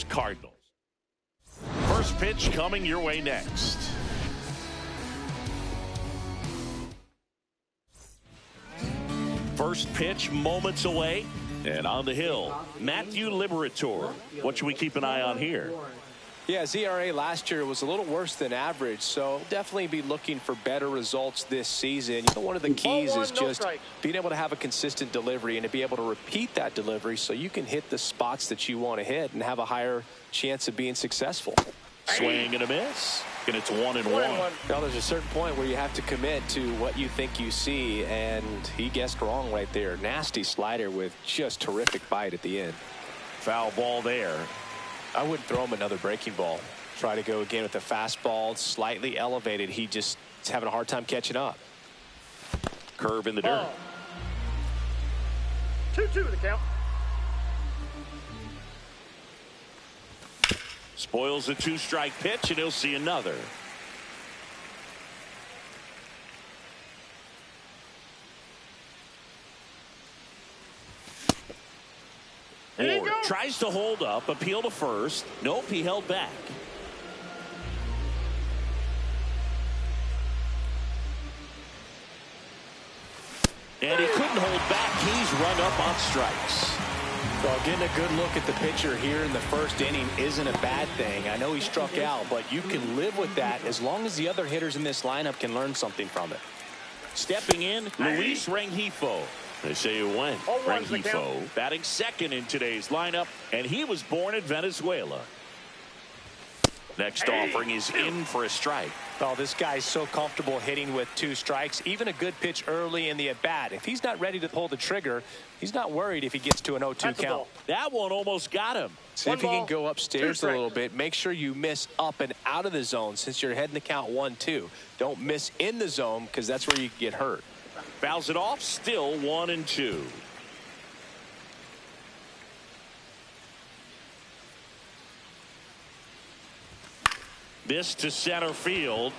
Cardinals. First pitch coming your way next. First pitch moments away, and on the hill, Matthew Liberatore. What should we keep an eye on here? Yeah, his ERA last year was a little worse than average, so definitely be looking for better results this season. One of the keys is just being able to have a consistent delivery and to be able to repeat that delivery so you can hit the spots that you want to hit and have a higher chance of being successful. Swing and a miss, and it's 1-1. Now, there's a certain point where you have to commit to what you think you see, and he guessed wrong right there. Nasty slider with just terrific bite at the end. Foul ball there. I wouldn't throw him another breaking ball. Try to go again with the fastball, slightly elevated. He just is having a hard time catching up. Curve in the dirt. 2-2 the count. Spoils a 2-strike pitch, and he'll see another. Ward tries to hold up, appeal to first. Nope, he held back. And he couldn't hold back. He's run up on strikes. Well, getting a good look at the pitcher here in the first inning isn't a bad thing. I know he struck out, but you can live with that as long as the other hitters in this lineup can learn something from it. Stepping in, Luis Rengifo. They say it went. Rengifo batting second in today's lineup, and he was born in Venezuela. Next offering is in for a strike. Oh, this guy's so comfortable hitting with 2 strikes. Even a good pitch early in the at-bat. If he's not ready to pull the trigger, he's not worried if he gets to an 0-2 count. That one almost got him. See if he can go upstairs a little bit. Make sure you miss up and out of the zone since you're heading the count 1-2. Don't miss in the zone because that's where you get hurt. Fouls it off, still 1-2. This to center field.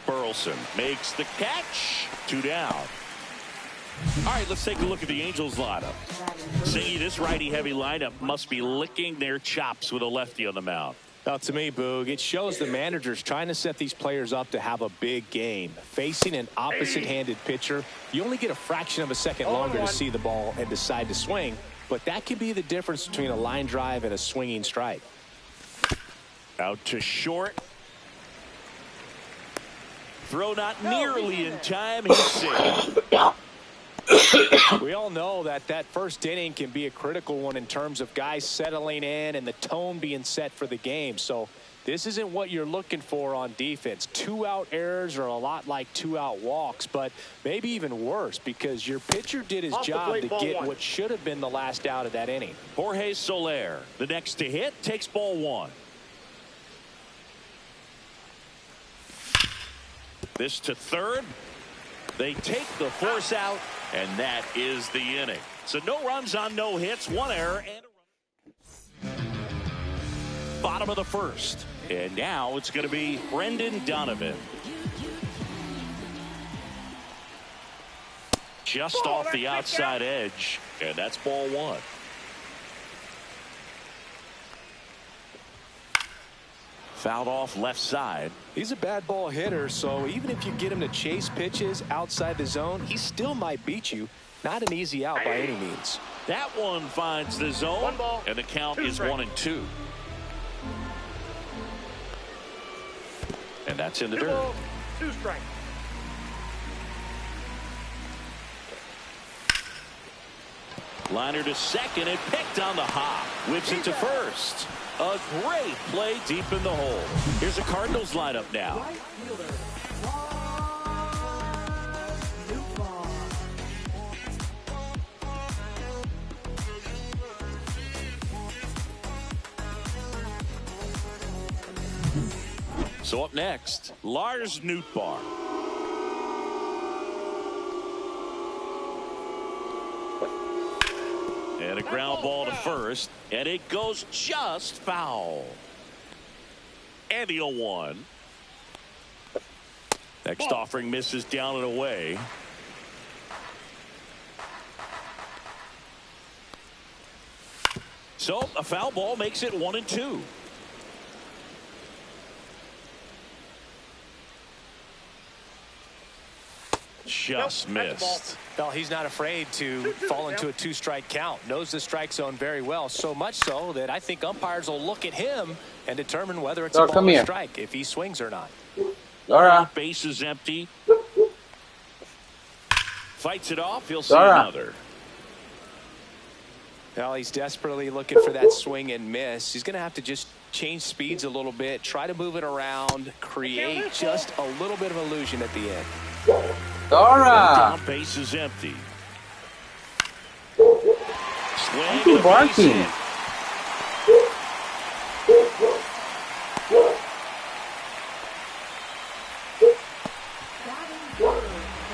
Burleson makes the catch. 2 down. All right, let's take a look at the Angels lineup. See, this righty-heavy lineup must be licking their chops with a lefty on the mound. Now, to me, Boog, it shows the manager's trying to set these players up to have a big game. Facing an opposite-handed pitcher, you only get a fraction of a second longer to see the ball and decide to swing, but that can be the difference between a line drive and a swinging strike. Out to short. Throw not nearly in time. He's safe. We all know that that first inning can be a critical one in terms of guys settling in and the tone being set for the game. So this isn't what you're looking for on defense. 2-out errors are a lot like 2-out walks, but maybe even worse because your pitcher did his job to get what should have been the last out of that inning. Jorge Soler, the next to hit, takes ball 1. This to third. They take the force out, and that is the inning. So no runs on no hits, 1 error, and a run. Bottom of the first. And now it's going to be Brendan Donovan. Just off the outside edge, and that's ball 1. Fouled off left side. He's a bad ball hitter, so even if you get him to chase pitches outside the zone, he still might beat you. Not an easy out by any means. That one finds the zone, and the count is 1-2. And that's in the dirt. 2 strikes. Liner to second and picked on the hop. Whips it to first. A great play deep in the hole. Here's the Cardinals lineup now. So up next, Lars Nootbaar. And a ground ball to first, and it goes just foul. And the 0-1. Next offering misses down and away. So a foul ball makes it 1-2. Just missed. Well, he's not afraid to fall into a two-strike count. Knows the strike zone very well, so much so that I think umpires will look at him and determine whether it's a ball or strike, if he swings or not. All right. Base is empty. Fights it off. He'll see another. Well, he's desperately looking for that swing and miss. He's going to have to just change speeds a little bit, try to move it around, create just a little bit of illusion at the end. Dora! Base is empty. Why are you barking?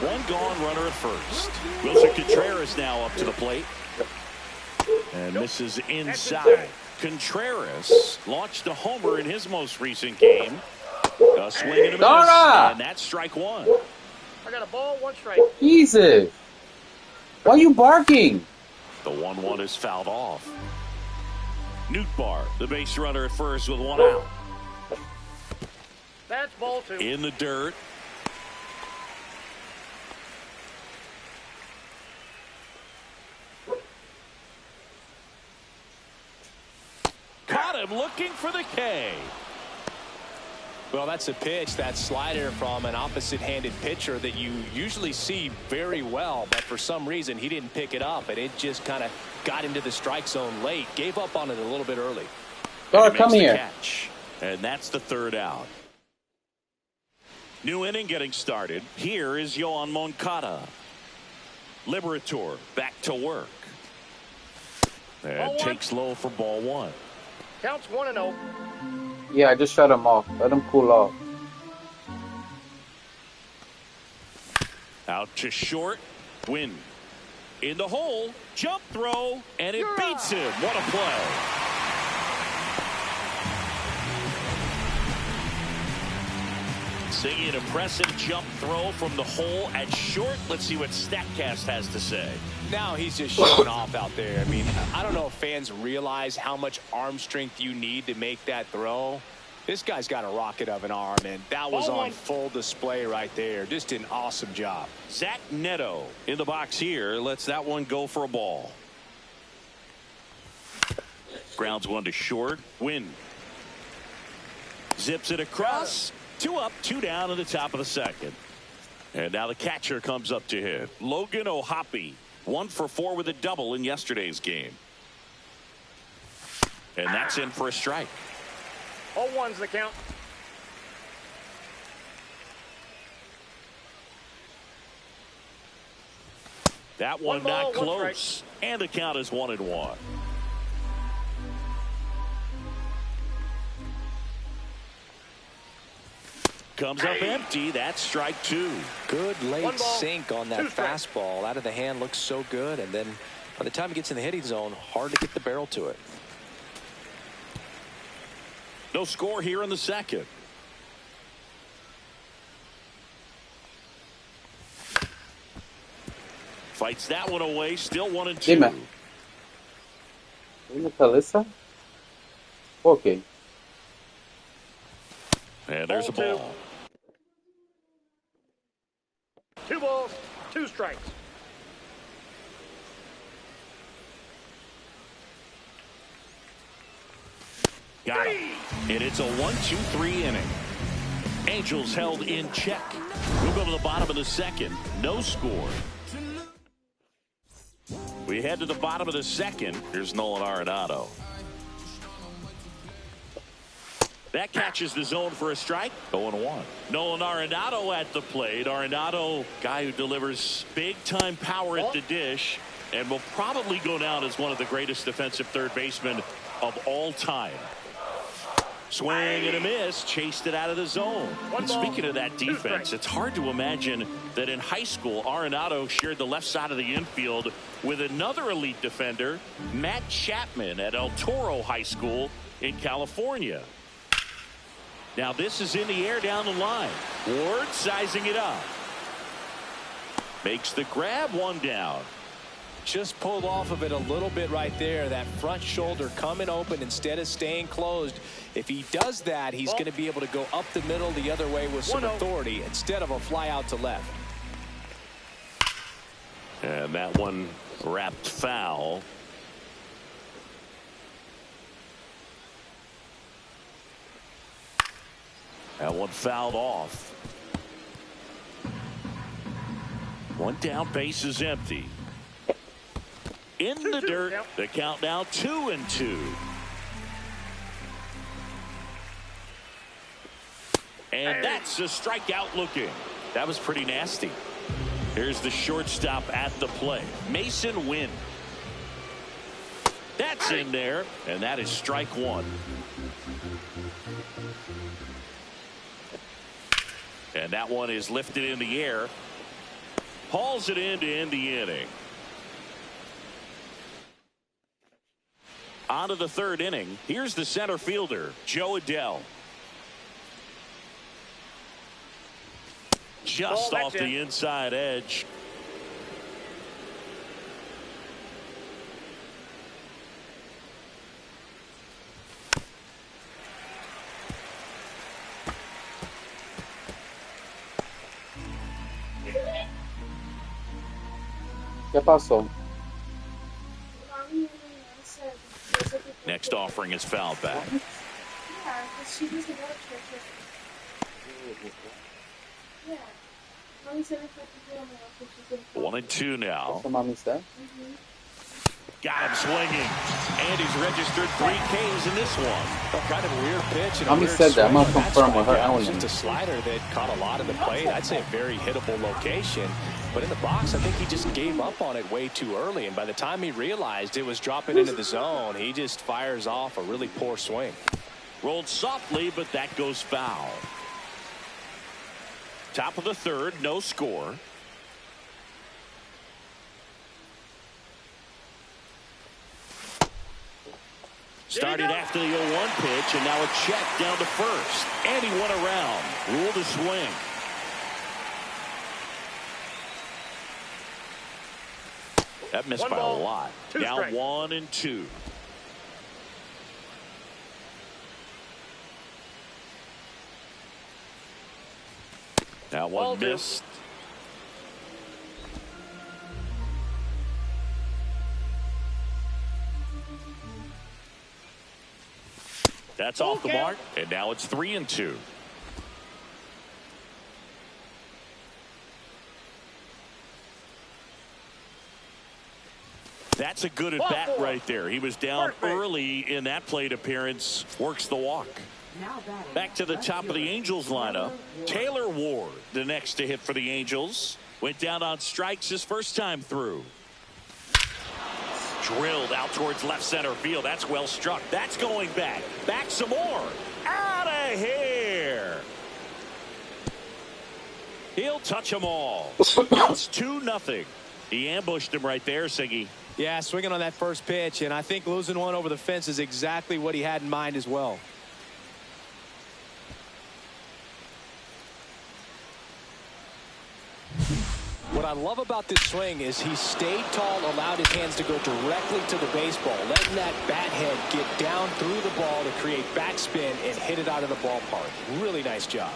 One gone, runner at first. Wilson Contreras now up to the plate. And misses inside. Contreras launched a homer in his most recent game. A swing and a miss. And that's strike one. I got a ball, one strike. Jesus. Why are you barking? The 1-1 is fouled off. Nootbaar, the base runner at first with one out. That's ball two. In the dirt. Caught him looking for the K. Well, that's a pitch, that slider from an opposite-handed pitcher that you usually see very well, but for some reason he didn't pick it up, and it just kind of got into the strike zone late. Gave up on it a little bit early. Dora, come here. Catch, and that's the third out. New inning getting started. Here is Yoan Moncada. Liberator back to work. And takes low for ball one. Counts 1-0. Yeah, I just shut him off. Let him cool off. Out to short. Win. In the hole. Jump throw. And it beats him. What a play. Seeing an impressive jump throw from the hole at short. Let's see what StatCast has to say. Now he's just showing off out there. I mean, I don't know if fans realize how much arm strength you need to make that throw. This guy's got a rocket of an arm, and that was on full display right there. Just an awesome job. Zach Neto in the box here. Lets that one go for a ball. Grounds one to short. Win. Zips it across. 2 up, 2 down in the top of the second. And now the catcher comes up to hit. Logan O'Hoppe. 1 for 4 with a double in yesterday's game. And that's in for a strike. 0-1's the count. That one not close. And the count is 1-1. Comes up empty. That's strike 2. Good late sink on that fastball. Out of the hand, looks so good. And then by the time he gets in the hitting zone, hard to get the barrel to it. No score here in the second. Fights that one away. Still 1-2. Dime. ¿Una calesa? Okay. And there's a ball. 2 balls, 2 strikes. Got it. And it's a 1-2-3 inning. Angels held in check. We'll go to the bottom of the second. No score. We head to the bottom of the second. Here's Nolan Arenado. That catches the zone for a strike. 0-1. Nolan Arenado at the plate. Arenado, guy who delivers big-time power at the dish and will probably go down as one of the greatest defensive third basemen of all time. Swing and a miss. Chased it out of the zone. And speaking of that defense, it's hard to imagine that in high school, Arenado shared the left side of the infield with another elite defender, Matt Chapman at El Toro High School in California. Now this is in the air down the line. Ward sizing it up. Makes the grab, 1 down. Just pulled off of it a little bit right there. That front shoulder coming open instead of staying closed. If he does that, he's going to be able to go up the middle the other way with some authority instead of a fly out to left. And that one wrapped foul. That one fouled off. One down, base is empty. In the dirt, the count now 2-2. And that's a strikeout looking. That was pretty nasty. Here's the shortstop at the play. Mason Wynn. That's in there, and that is strike one. And that one is lifted in the air. Hauls it in to end the inning. On to the third inning. Here's the center fielder, Joe Adell. Just off the inside edge. ¿Qué pasó? Next offering is fouled back. Yeah, she doesn't go to church. Yeah. Mommy said if I could go on my office, she could. 1-2 now. That's what mommy said. Got him swinging. And he's registered 3 Ks in this one. Kind of a weird pitch. And Mommy said that. I'm going to confirm with her. I don't Just a slider that caught a lot of the plate. I'd say a very hittable location. But in the box, I think he just gave up on it way too early. And by the time he realized it was dropping into the zone, he just fires off a really poor swing. Rolled softly, but that goes foul. Top of the third, no score. Started after the 0-1 pitch, and now a check down to first. And he went around. Ruled a swing. That missed by a lot. Now 1-2. That one missed. That's off the mark, and now it's 3-2. That's a good at bat right there. He was down early in that plate appearance. Works the walk. Back to the top of the Angels lineup. Taylor Ward, the next to hit for the Angels. Went down on strikes his first time through. Drilled out towards left center field. That's well struck. That's going back. Back some more. Out of here. He'll touch them all. It's 2-0. He ambushed him right there, Siggy. Yeah, swinging on that first pitch, and I think losing one over the fence is exactly what he had in mind as well. What I love about this swing is he stayed tall, allowed his hands to go directly to the baseball, letting that bat head get down through the ball to create backspin and hit it out of the ballpark. Really nice job.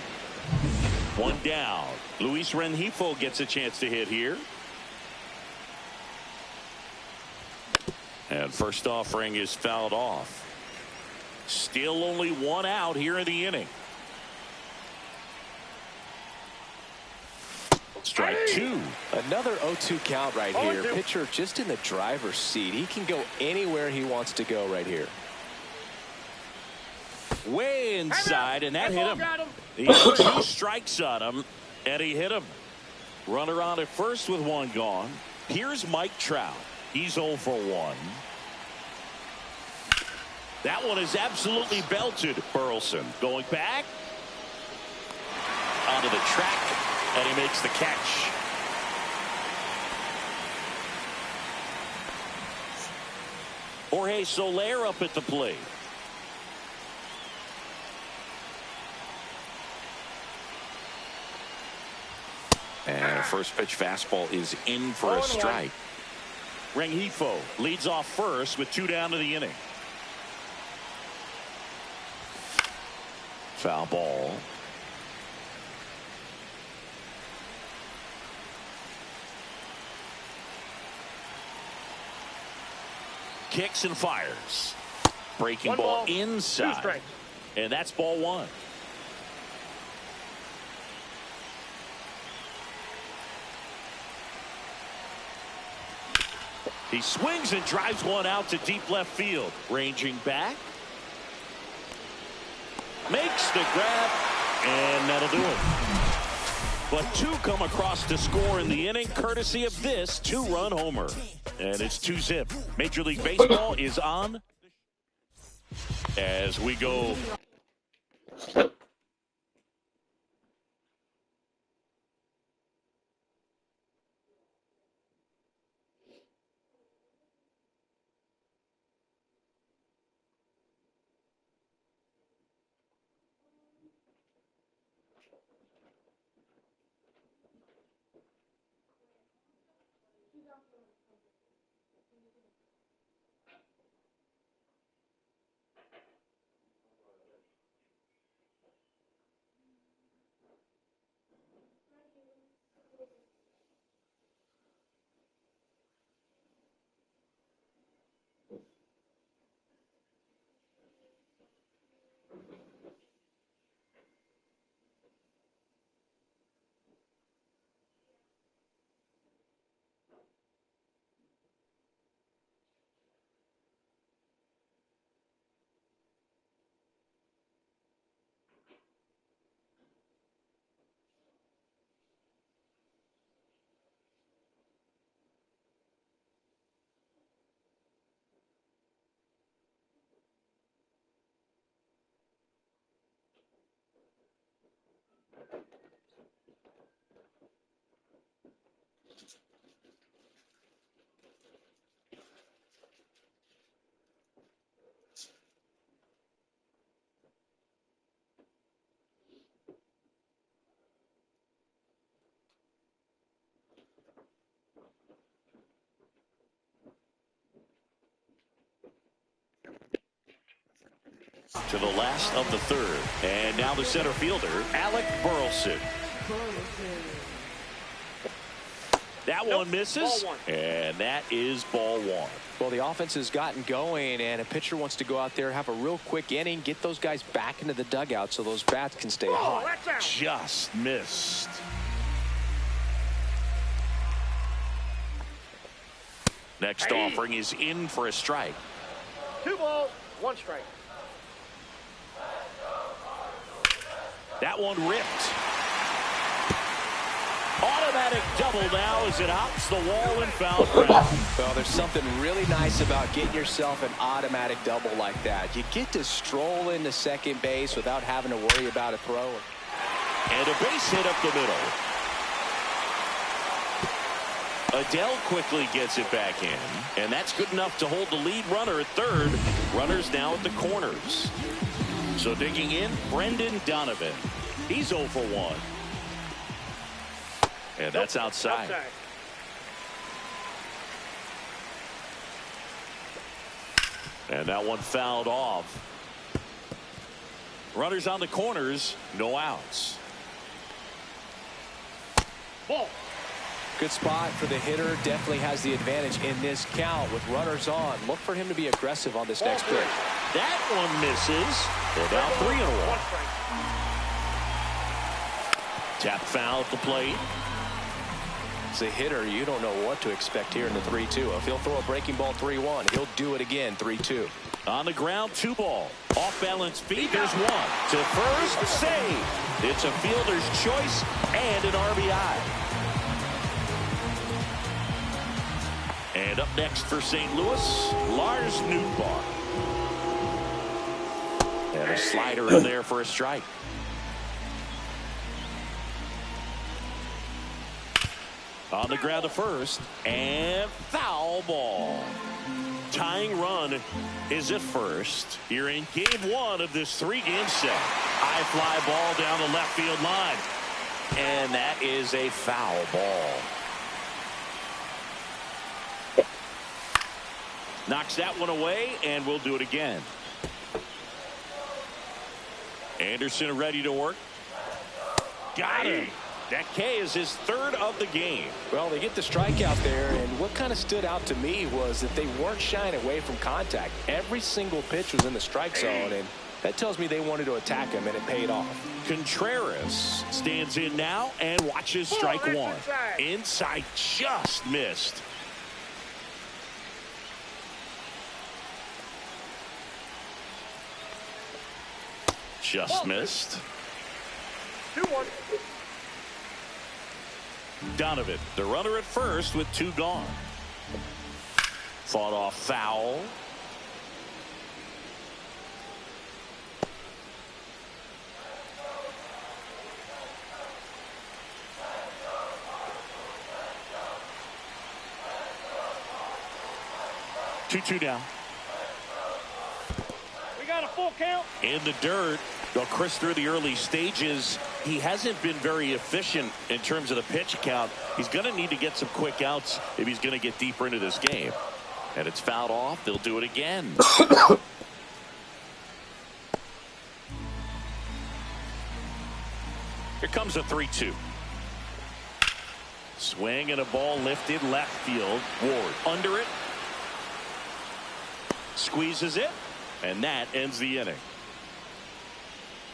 One down. Luis Rengifo gets a chance to hit here. And first offering is fouled off. Still only one out here in the inning. Strike two. Another 0-2 count right here. Pitcher just in the driver's seat. He can go anywhere he wants to go right here. Way inside, and that hit him. He had 2 strikes on him, and he hit him. Runner on at first with 1 gone. Here's Mike Trout. He's 0 for 1. That one is absolutely belted. Burleson going back onto the track, and he makes the catch. Jorge Soler up at the plate. And first pitch fastball is in for a strike. Rengifo leads off first with 2 down to the inning. Foul ball. Kicks and fires. Breaking ball inside. And that's ball 1. He swings and drives one out to deep left field. Ranging back. Makes the grab. And that'll do it. But 2 come across to score in the inning, courtesy of this 2-run homer. And it's 2-zip. Major League Baseball is on as we go. To the last of the 3rd. And now the center fielder, Alec Burleson. That one misses. And that is ball 1. Well, the offense has gotten going, and a pitcher wants to go out there, have a real quick inning, get those guys back into the dugout so those bats can stay hot. Just missed. Next offering is in for a strike. 2 balls, 1 strike. That one ripped. Automatic double now as it hops the wall and foul ground. Well, there's something really nice about getting yourself an automatic double like that. You get to stroll into second base without having to worry about a throw. And a base hit up the middle. Adele quickly gets it back in, and that's good enough to hold the lead runner at 3rd. Runners now at the corners. So digging in, Brendan Donovan. He's 0 for 1. And that's outside. And that one fouled off. Runners on the corners, no outs. Ball. Good spot for the hitter. Definitely has the advantage in this count with runners on. Look for him to be aggressive on this next pitch. That one misses. They're down 3-1. Tap foul at the plate. As a hitter, you don't know what to expect here in the 3-2. If he'll throw a breaking ball 3-1, he'll do it again 3-2. On the ground, 2 ball. Off balance feet, there's 1. To first, save. It's a fielder's choice and an RBI. And up next for St. Louis, Lars Nootbaar. And a slider in there for a strike. On the ground to first, and foul ball. Tying run is at first here in game 1 of this 3-game set. High fly ball down the left field line. And that is a foul ball. Knocks that one away, and we'll do it again. Anderson ready to work. Got him. That K is his third of the game. Well, they get the strikeout there, and what kind of stood out to me was that they weren't shying away from contact. Every single pitch was in the strike zone, and that tells me they wanted to attack him, and it paid off. Contreras stands in now and watches strike one. Inside, just missed. Just missed. 2-1. Donovan, the runner at first with 2 gone. Fought off foul. Two down. We got a full count. In the dirt. Well, Chris, through the early stages, he hasn't been very efficient in terms of the pitch count. He's going to need to get some quick outs if he's going to get deeper into this game. And it's fouled off. They'll do it again. Here comes a 3-2. Swing and a ball lifted left field. Ward under it. Squeezes it. And that ends the inning.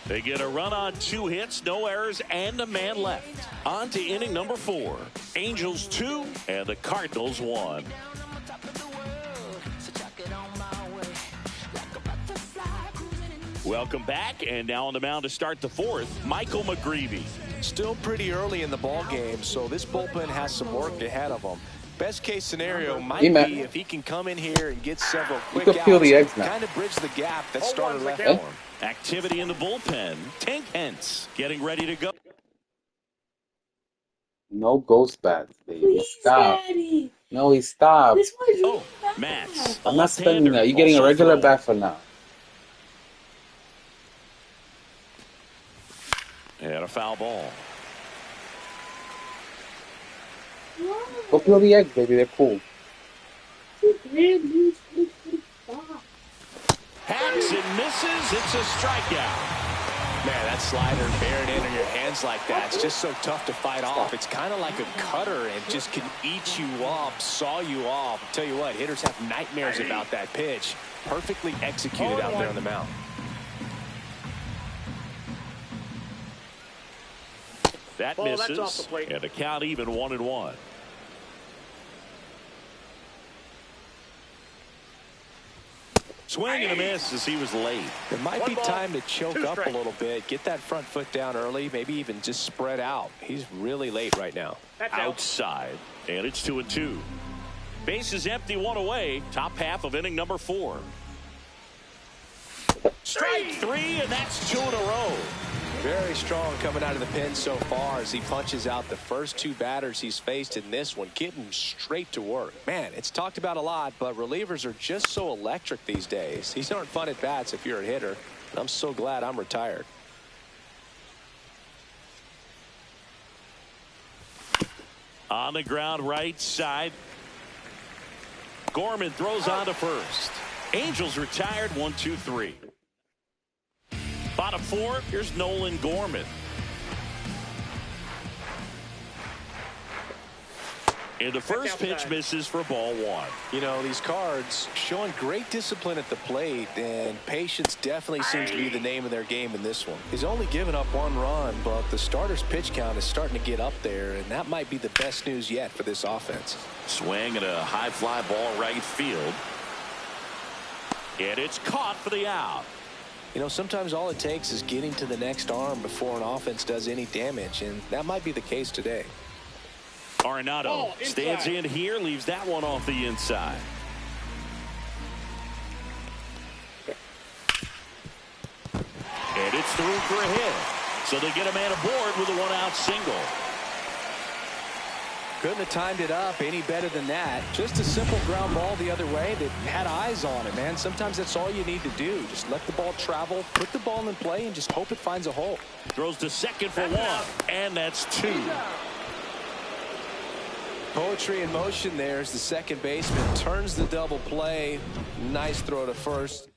They get a run on 2 hits, no errors, and a man left. On to inning number 4. Angels 2 and the Cardinals 1. Welcome back, and now on the mound to start the 4th, Michael McGreevy. Still pretty early in the ball game, so this bullpen has some work ahead of them. Best case scenario might be if he can come in here and get several quick outs, kind of bridge the gap that starter left for him. Activity in the bullpen. Tank Hence getting ready to go. No ghost bats, baby. Please, Stop. Daddy. No, he stopped. This one's really Oh, bad. Mats. I'm not spending that. You're getting a regular bat for now. And a foul ball. Go peel the eggs, baby. They're cool. Hacks and misses. It's a strikeout. Man, that slider buried into your hands like that, it's just so tough to fight off. It's kind of like a cutter and just can eat you up, saw you off. I'll tell you what, hitters have nightmares about that pitch. Perfectly executed out there on the mound. That misses, and the count even 1-1. Swing and a miss as he was late. It might be time to choke up a little bit, get that front foot down early, maybe even just spread out. He's really late right now. Outside, and it's 2-2. Bases empty, 1 away. Top half of inning number 4. Strike 3, and that's 2 in a row. Very strong coming out of the pen so far as he punches out the first 2 batters he's faced in this one, getting straight to work. Man, it's talked about a lot, but relievers are just so electric these days. These aren't fun at bats if you're a hitter. And I'm so glad I'm retired. On the ground right side. Gorman throws on to first. Angels retired 1-2-3. Bottom 4, here's Nolan Gorman. And the first pitch misses for ball 1. You know, these Cards showing great discipline at the plate, and patience definitely seems to be the name of their game in this one. He's only given up 1 run, but the starter's pitch count is starting to get up there, and that might be the best news yet for this offense. Swing and a high fly ball right field. And it's caught for the out. You know, sometimes all it takes is getting to the next arm before an offense does any damage, and that might be the case today. Arenado stands in here, leaves that one off the inside. And it's through for a hit. So they get a man aboard with a 1-out single. Couldn't have timed it up any better than that. Just a simple ground ball the other way that had eyes on it, man. Sometimes that's all you need to do. Just let the ball travel, put the ball in play, and just hope it finds a hole. Throws to second for 1, and that's 2. Poetry in motion there as the second baseman turns the double play. Nice throw to first.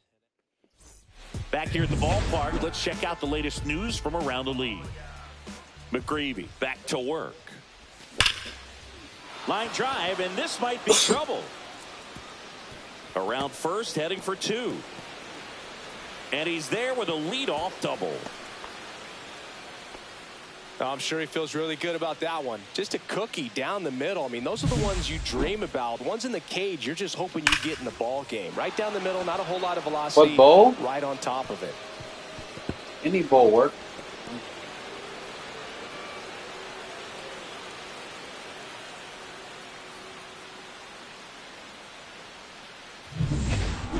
Back here at the ballpark, let's check out the latest news from around the league. McGreevy back to work. Line drive, and this might be trouble. Around first, heading for two. And he's there with a leadoff double. I'm sure he feels really good about that one. Just a cookie down the middle. I mean, those are the ones you dream about. The ones in the cage, you're just hoping you get in the ball game. Right down the middle, not a whole lot of velocity. What ball? Right on top of it. Any ball work.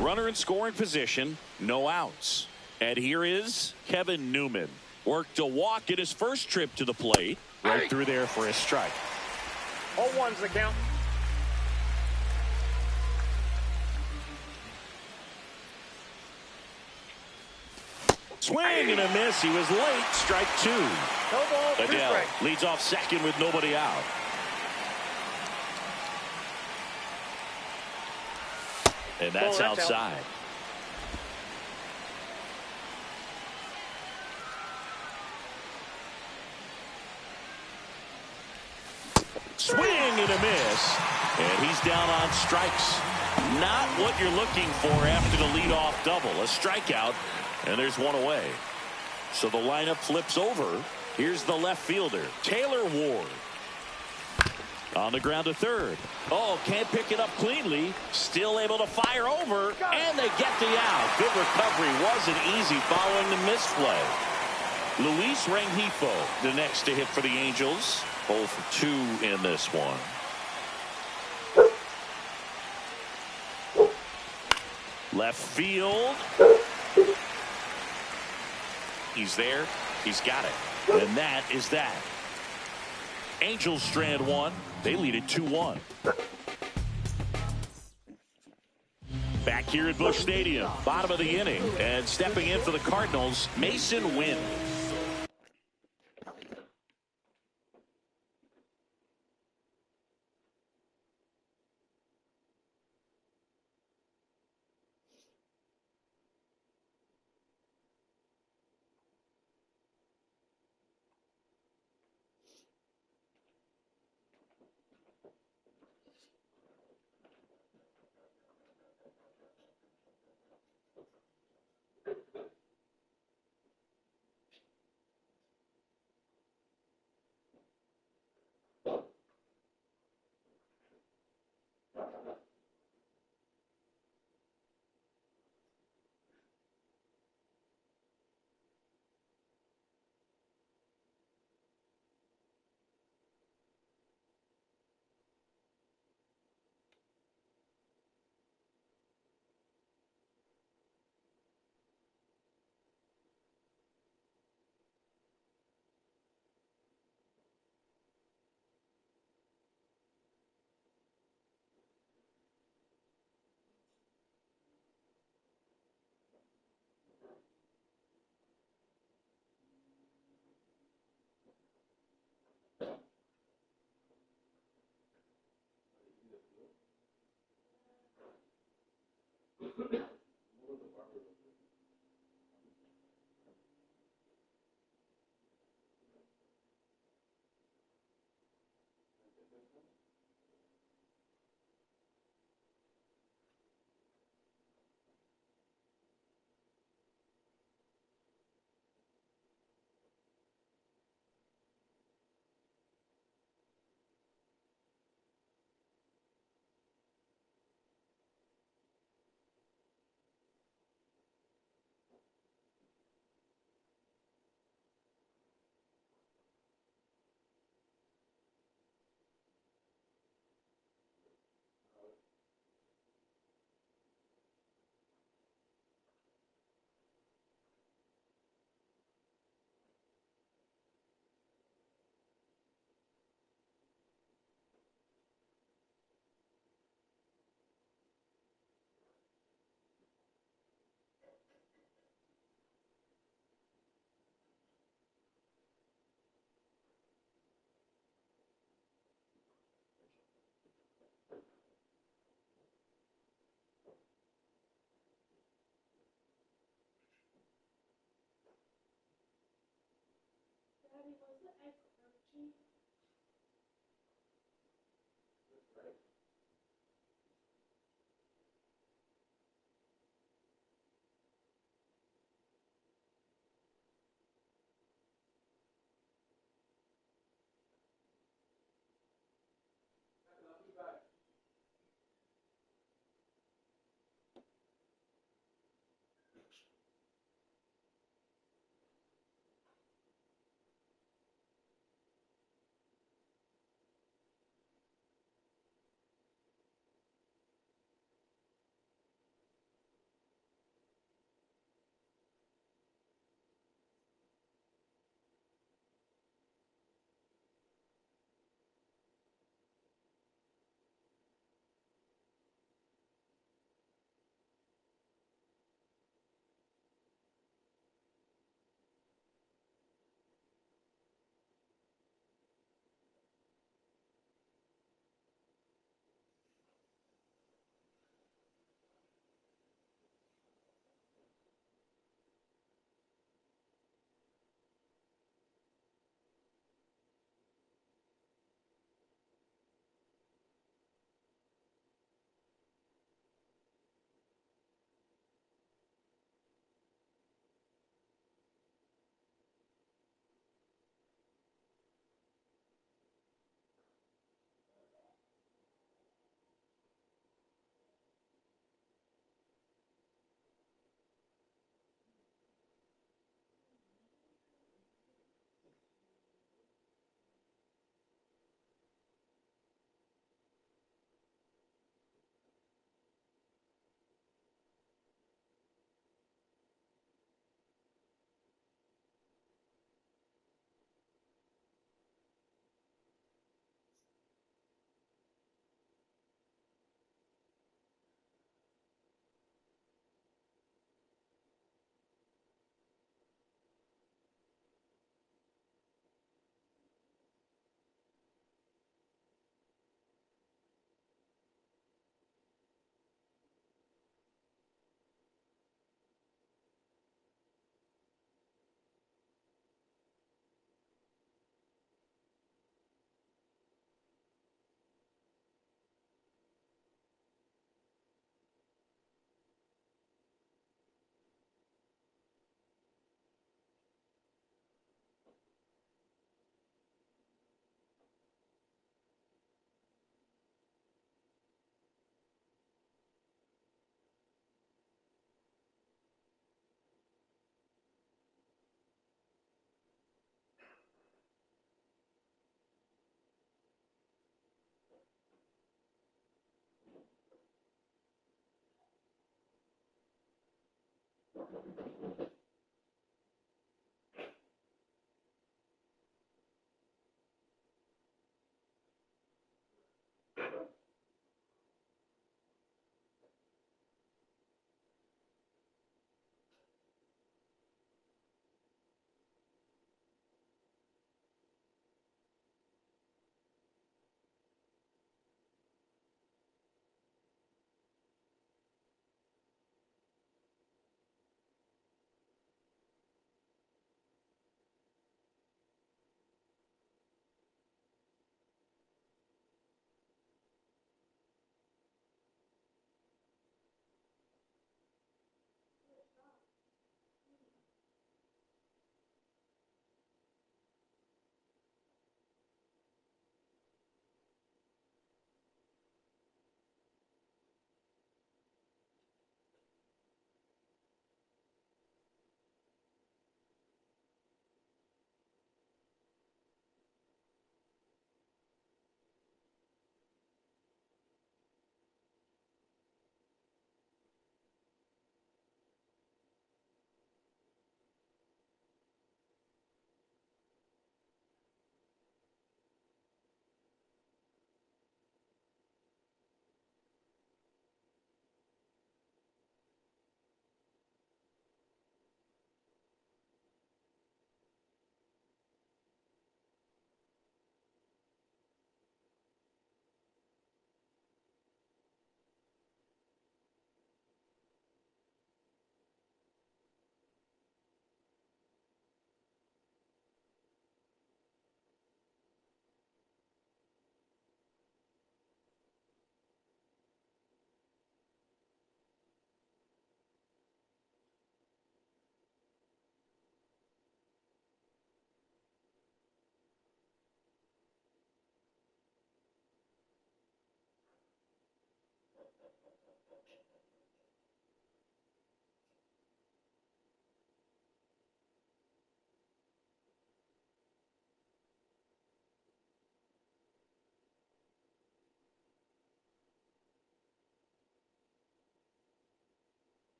Runner in scoring position, no outs. And here is Kevin Newman. Worked a walk in his first trip to the plate. Right through there for a strike. 0-1's the count. Swing and a miss. He was late. Strike two. No ball, two Adele strikes. leads off second with nobody out. And that's outside. Swing and a miss. And he's down on strikes. Not what you're looking for after the leadoff double. A strikeout, and there's one away. So the lineup flips over. Here's the left fielder, Taylor Ward. On the ground to third. Oh, can't pick it up cleanly. Still able to fire over, and they get the out. Good recovery. Wasn't easy following the misplay. Luis Rengifo, the next to hit for the Angels. 0 for 2 in this one. Left field. He's there. He's got it. And that is that. Angels strand one. They lead it 2-1. Back here at Busch Stadium, bottom of the inning, and stepping in for the Cardinals, Mason Wynn.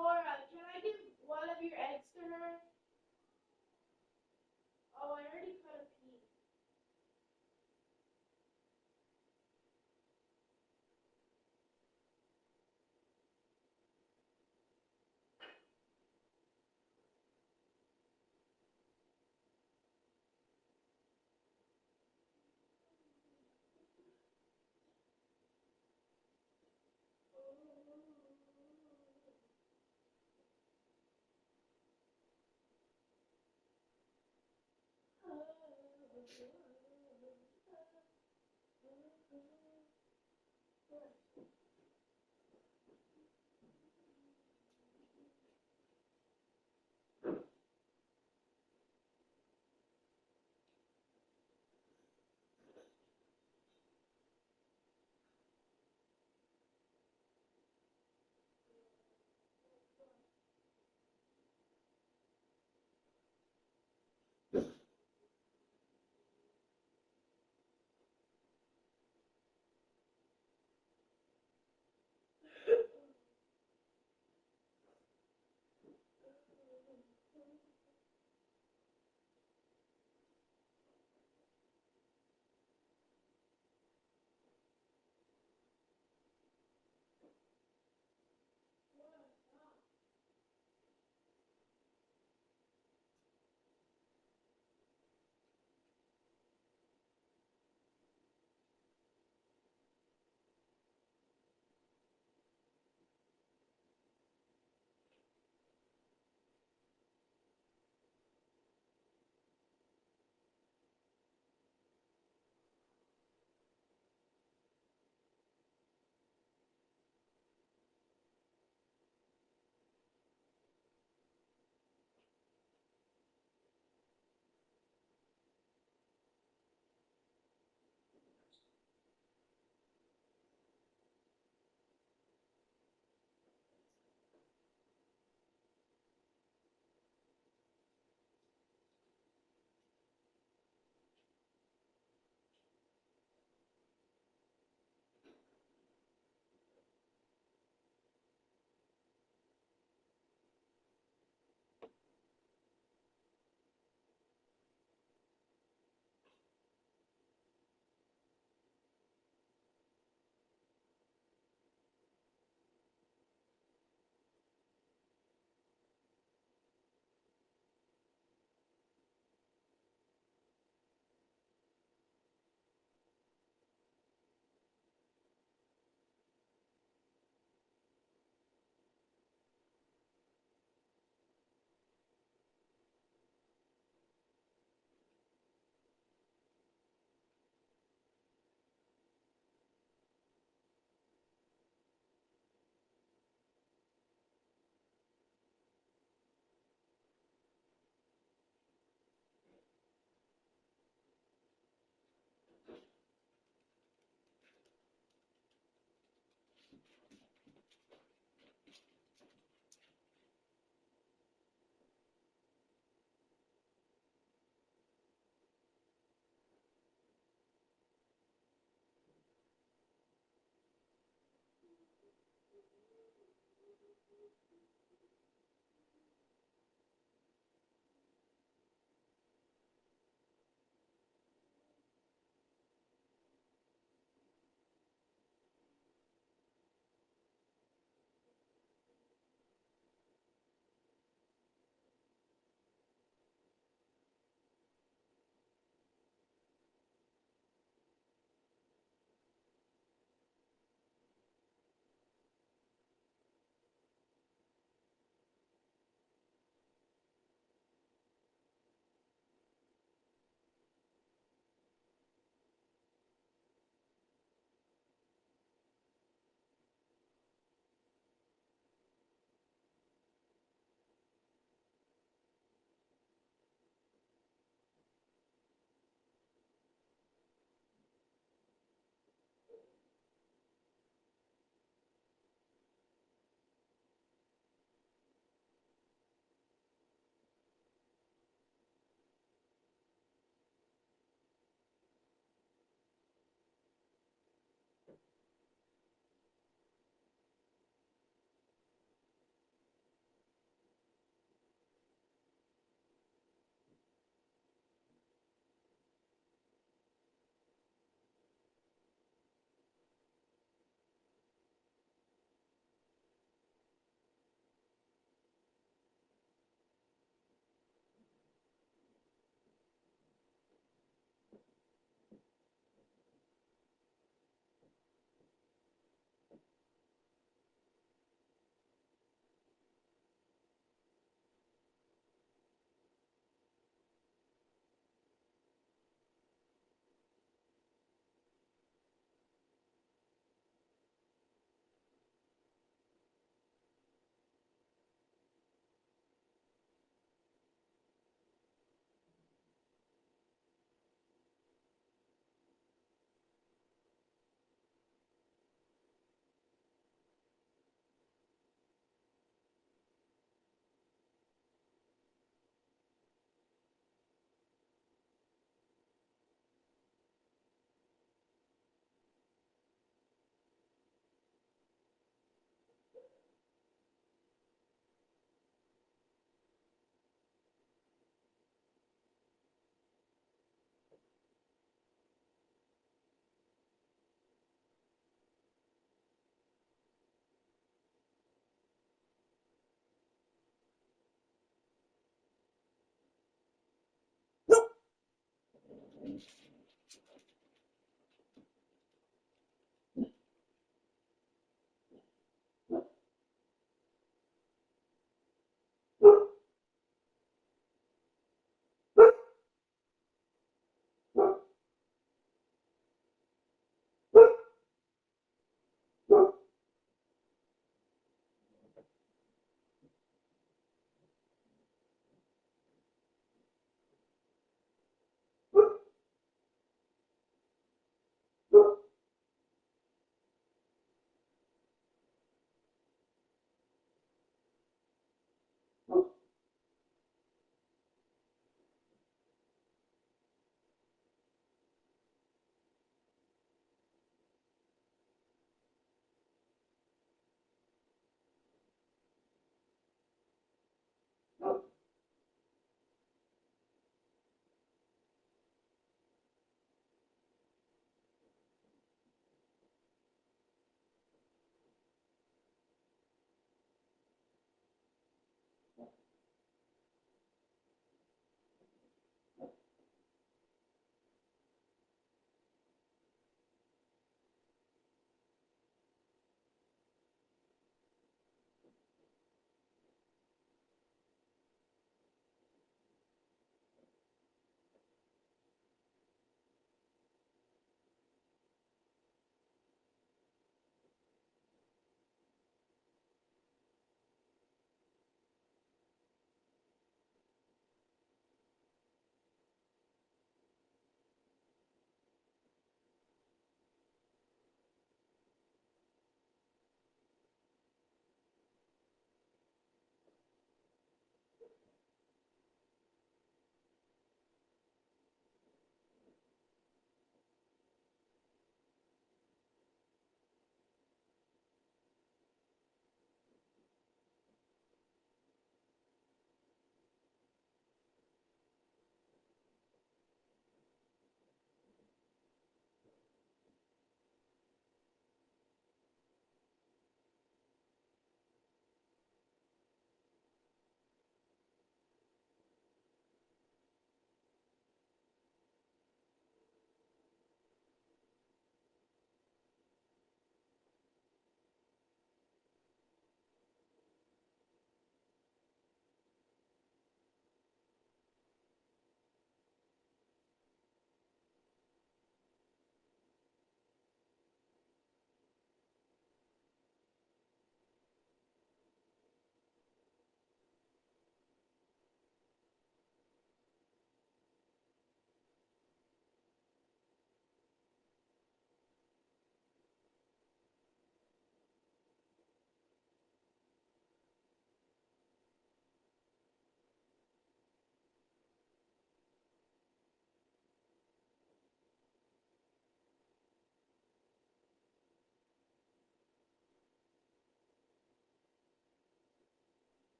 Sora, can I give one of your eggs to her? Oh, I already cut a piece.